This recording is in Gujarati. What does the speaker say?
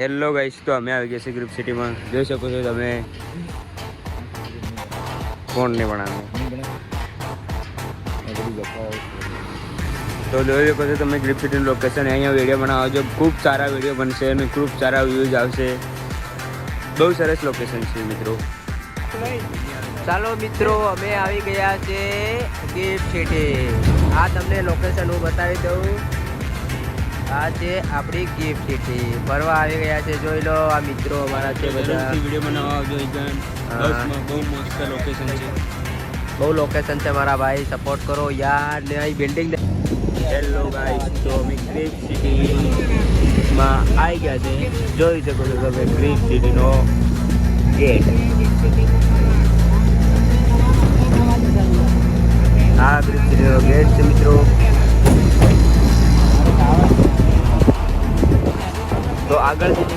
હેલો ગાઈસ, તો અમે આવી ગયા છીએ ગ્રુપ સિટીમાં. જોઈ શકો છો તમે. કોણ ને બનાવે તો જોઈ શકો છો તમે ગ્રુપ સિટીનું લોકેશન. અહીંયા વિડીયો બનાવો છો, ખૂબ સારા વિડીયો બનશે અને ખૂબ સારા વ્યૂઝ આવશે. બહુ સરસ લોકેશન છે મિત્રો. ચાલો મિત્રો, અમે આવી ગયા છે ગિફ્ટ સિટી. આ તમને લોકેશન હું બતાવી દઉં. આ છે આપણી ગિફ્ટ સિટી. ફરવા આવી ગયા છે, જોઈ લો. આ મિત્રો અમારા છે બધા. વિડીયો બનાવવા આવજો. બસમાં બહુ મસ્ત લોકેશન છે. બહુ લોકેશન છે મારા ભાઈ, સપોર્ટ કરો યાર. ને અહીં બિલ્ડિંગ. હેલો ગાઈસ, તો અમે ગ્રીપ સિટીમાં આવી ગયા છે. જોઈ શકો છો તમે ગ્રીપ સિટીનો ગેટ. આ ગ્રીપ સિટીનો ગેટ છે મિત્રો. તો આગળ